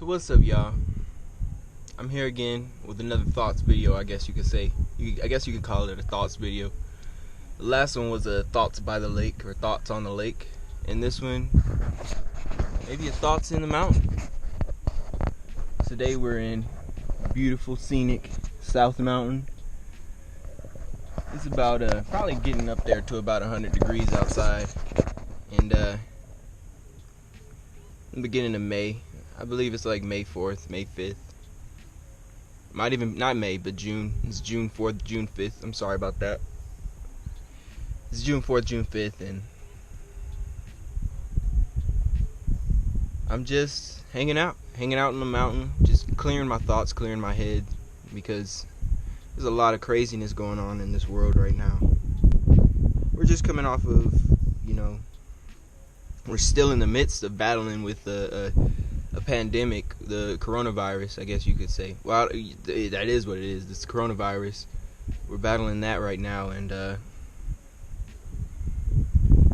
So what's up, y'all? I'm here again with another thoughts video, I guess you could say. I guess you could call it a thoughts video. The last one was a thoughts by the lake, or thoughts on the lake. And this one, maybe a thoughts in the mountain. Today we're in beautiful, scenic South Mountain. It's about, probably getting up there to about 100 degrees outside. And, in the beginning of May. I believe it's like May 4th, May 5th. Might even, not May, but June. It's June 4th, June 5th. I'm sorry about that. It's June 4th, June 5th, and I'm just hanging out in the mountain, just clearing my thoughts, clearing my head, because there's a lot of craziness going on in this world right now. We're just coming off of, we're still in the midst of battling with a pandemic, the coronavirus, I guess you could say. Well, that is what it is. This coronavirus. We're battling that right now, and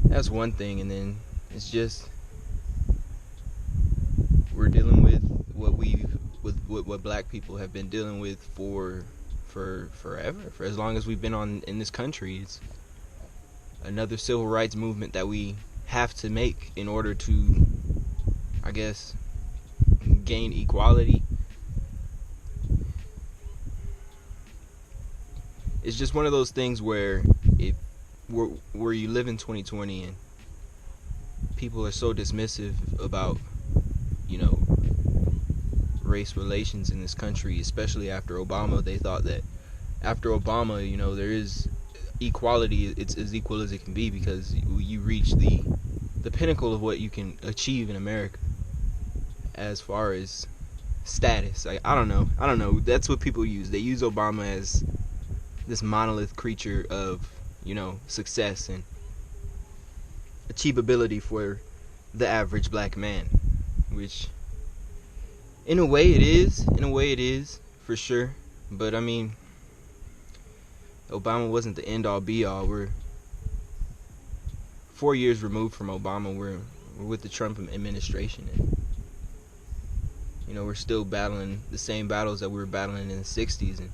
that's one thing. And then it's just we're dealing with what black people have been dealing with for forever, for as long as we've been in this country. It's another civil rights movement that we have to make in order to, I guess, gain equality. It's just one of those things where you live in 2020 and people are so dismissive about, race relations in this country, especially after Obama. They thought that after Obama, there is equality. It's as equal as it can be, because you reach the pinnacle of what you can achieve in America as far as status. I don't know. That's what people use. They use Obama as this monolith creature of, success and achievability for the average black man, which in a way it is, for sure. But I mean, Obama wasn't the end all be all. We're 4 years removed from Obama. We're with the Trump administration, and we're still battling the same battles that we were battling in the 60s. And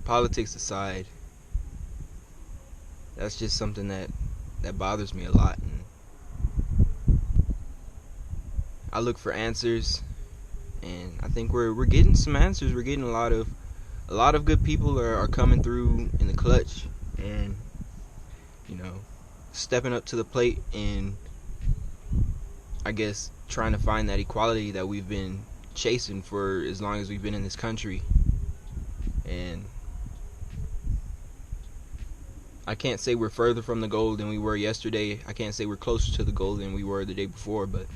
politics aside, that's just something that bothers me a lot, and I look for answers, and I think we're getting some answers. We're getting a lot of good people are coming through in the clutch, and stepping up to the plate, and I guess trying to find that equality that we've been chasing for as long as we've been in this country. And I can't say we're further from the goal than we were yesterday. I can't say we're closer to the goal than we were the day before, but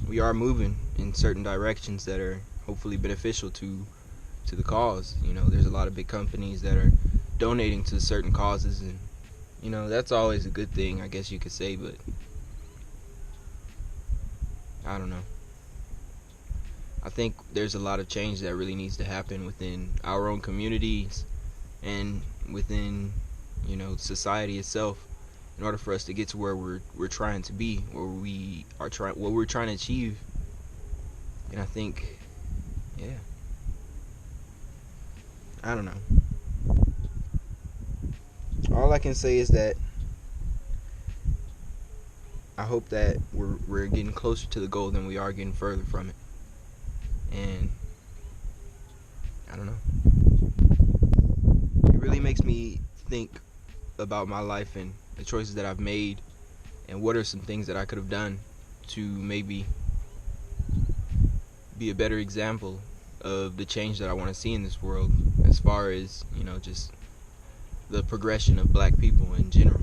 we are moving in certain directions that are hopefully beneficial to the cause. There's a lot of big companies that are donating to certain causes, and that's always a good thing, I guess you could say. But I don't know. I think there's a lot of change that really needs to happen within our own communities and within society itself, in order for us to get to where we're trying to be, where what we're trying to achieve. And I think, I don't know. All I can say is that I hope that we're getting closer to the goal than we are getting further from it. And I don't know. It really makes me think about my life and the choices that I've made, and what are some things that I could have done to maybe be a better example of the change that I want to see in this world, as far as just the progression of black people in general,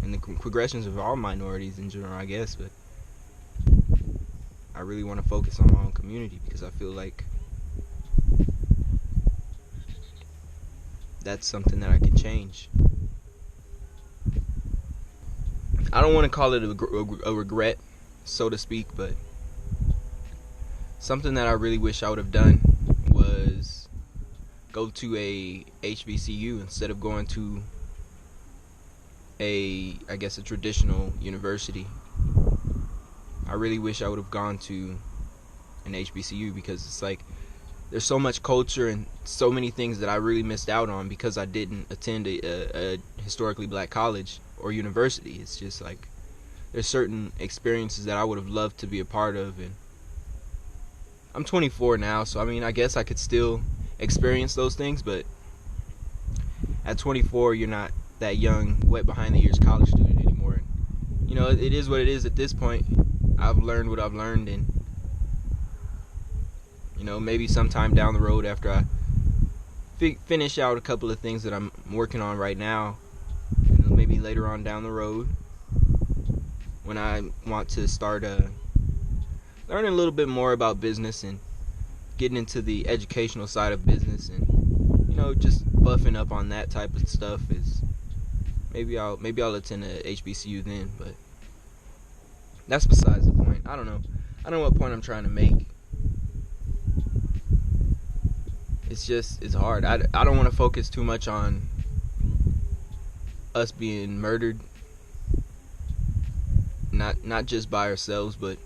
and the progressions of all minorities in general, I guess. But I really want to focus on my own community, because I feel like that's something that I can change. I don't want to call it a regret, so to speak, but something that I really wish I would have done was go to a HBCU instead of going to I guess a traditional university. I really wish I would have gone to an HBCU, because it's like there's so much culture and so many things that I really missed out on because I didn't attend a historically black college or university. It's just like there's certain experiences that I would have loved to be a part of. And I'm 24 now, so I mean, I guess I could still experience those things, but at 24 you're not that young, wet behind the ears college student anymore. And, you know, it is what it is at this point. I've learned what I've learned, and you know, maybe sometime down the road, after I finish out a couple of things that I'm working on right now, maybe later on down the road, when I want to start learning a little bit more about business and getting into the educational side of business, and you know, just buffing up on that type of stuff, is maybe I'll attend a HBCU then. But that's besides the point. I don't know what point I'm trying to make. It's hard. I don't want to focus too much on us being murdered, not just by ourselves, but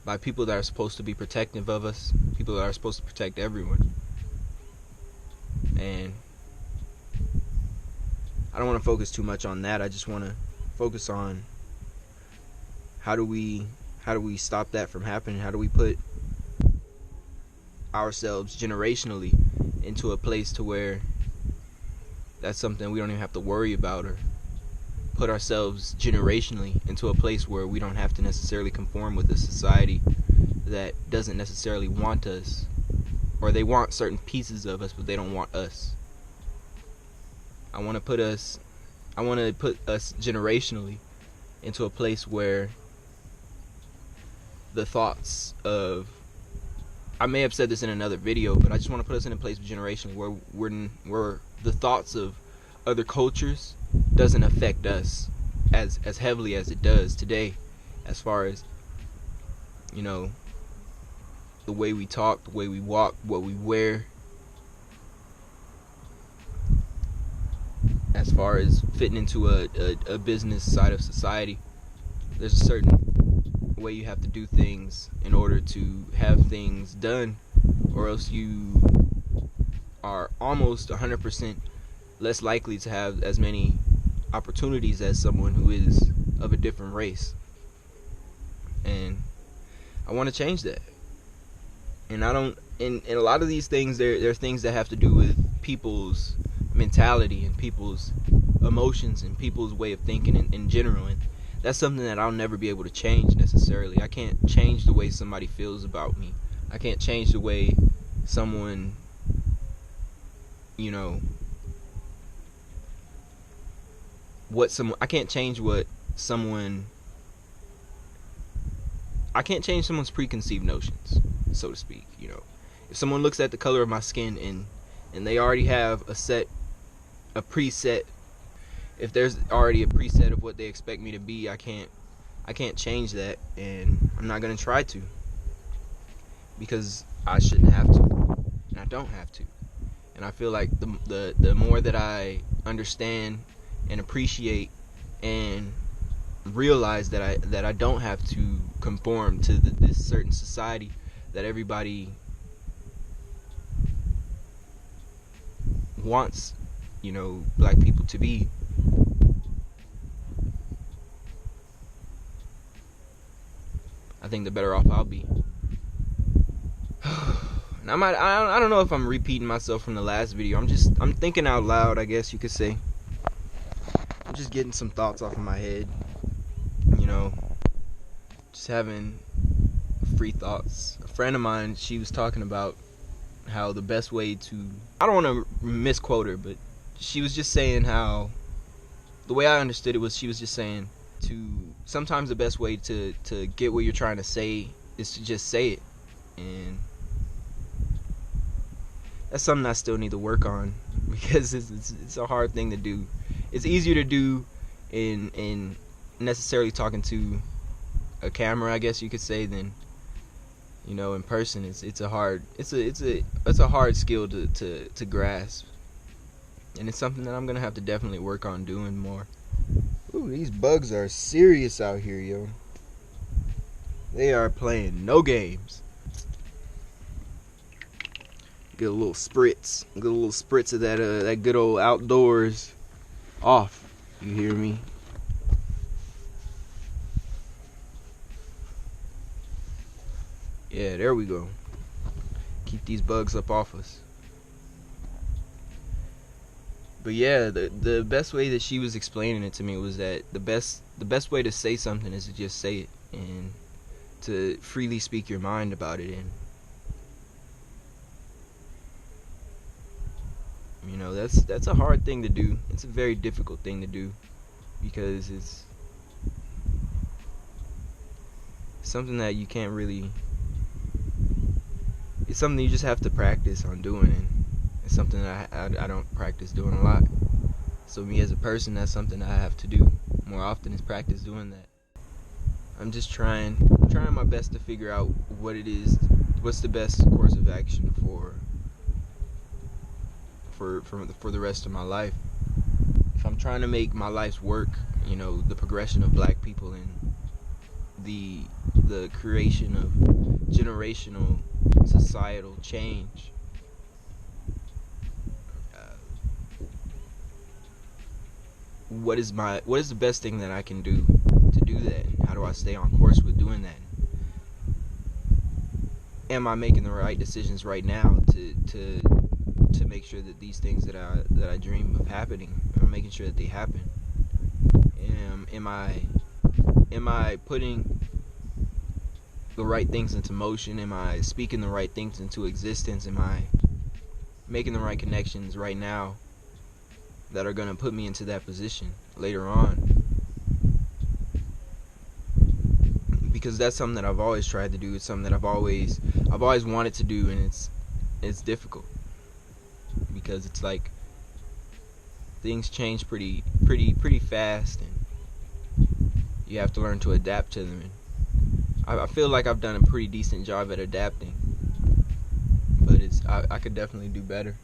by people that are supposed to be protective of us, people that are supposed to protect everyone. And I don't want to focus too much on that. I just want to focus on how do we stop that from happening? How do we put ourselves generationally into a place to where that's something we don't even have to worry about, or put ourselves generationally into a place where we don't have to necessarily conform with a society that doesn't necessarily want us, or they want certain pieces of us but they don't want us. I want to put us generationally into a place where the thoughts of, I may have said this in another video, but I just want to put us in a place generationally where the thoughts of other cultures doesn't affect us as heavily as it does today, as far as, you know, the way we talk, the way we walk, what we wear, as far as fitting into a business side of society. There's a certain way you have to do things in order to have things done, or else you are almost 100% less likely to have as many opportunities as someone who is of a different race. And I want to change that. And I don't, in a lot of these things, there are things that have to do with people's mentality and people's emotions and people's way of thinking in general. And that's something that I'll never be able to change necessarily. I can't change the way somebody feels about me. I can't change the way someone, you know, I can't change someone's preconceived notions, so to speak. You know, if someone looks at the color of my skin and they already have a preset, if there's already a preset of what they expect me to be, I can't change that, and I'm not gonna try to, because I shouldn't have to, and I don't have to. And I feel like the more that I understand and appreciate and realize that I don't have to conform to this certain society that everybody wants, you know, black people to be, I think the better off I'll be. And I don't know if I'm repeating myself from the last video. I'm thinking out loud, I guess you could say. I'm just getting some thoughts off of my head, you know, just having free thoughts. A friend of mine, she was talking about how the best way to, I don't want to misquote her, but she was just saying how, the way I understood it was, she was just saying sometimes the best way to get what you're trying to say is to just say it. And that's something I still need to work on, because it's a hard thing to do. It's easier to do in necessarily talking to a camera, I guess you could say, than, you know, in person. It's a hard skill to grasp, and it's something that I'm gonna have to definitely work on doing more. Ooh, these bugs are serious out here, yo. They are playing no games. Get a little spritz. Get a little spritz of that good old outdoors off. You hear me? Yeah, there we go. Keep these bugs up off us. But yeah, the best way that she was explaining it to me was that the best way to say something is to just say it and to freely speak your mind about it. And you know, that's a hard thing to do. It's a very difficult thing to do because it's something that you can't really. It's something you just have to practice on doing, and it's something that I don't practice doing a lot. So me as a person, that's something I have to do more often, is practice doing that. I'm just trying my best to figure out what it is, what's the best course of action for the rest of my life. If I'm trying to make my life's work, you know, the progression of black people and the creation of generational societal change, what is the best thing that I can do to do that? And how do I stay on course with doing that? Am I making the right decisions right now to make sure that these things that I dream of happening, am I making sure that they happen? Am I putting the right things into motion? Am I speaking the right things into existence? Am I making the right connections right now that are going to put me into that position later on? Because that's something that I've always tried to do. It's something that I've always wanted to do, and it's difficult because it's like things change pretty fast, and you have to learn to adapt to them. And I feel like I've done a pretty decent job at adapting, but I could definitely do better.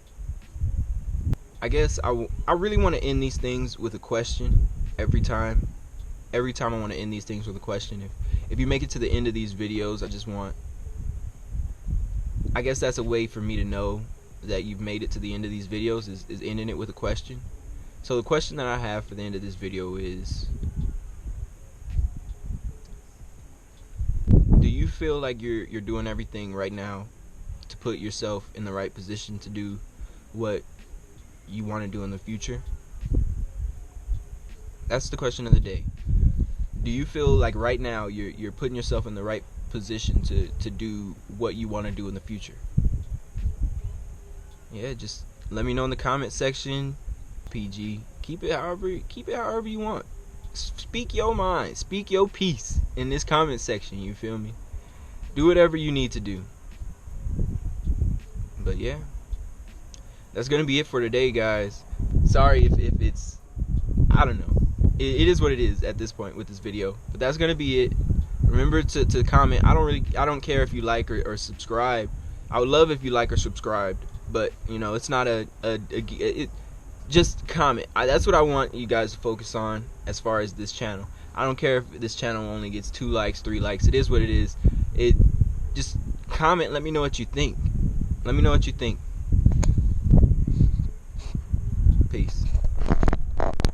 I guess I really want to end these things with a question every time. Every time I want to end these things with a question. If you make it to the end of these videos, I guess that's a way for me to know that you've made it to the end of these videos, is ending it with a question. So the question that I have for the end of this video is, do you feel like you're doing everything right now to put yourself in the right position to do what you want to do in the future? That's the question of the day. Do you feel like right now you're putting yourself in the right position to do what you want to do in the future? Yeah, just let me know in the comment section. PG. Keep it however you want. Speak your mind. Speak your piece in this comment section, you feel me? Do whatever you need to do. But yeah, that's gonna be it for today, guys. Sorry if it's, I don't know. It is what it is at this point with this video. But that's gonna be it. Remember to comment. I don't care if you like or subscribe. I would love if you like or subscribed. But you know, it's not just comment. That's what I want you guys to focus on as far as this channel. I don't care if this channel only gets 2 likes, 3 likes. It is what it is. Just comment. Let me know what you think. Let me know what you think. Peace.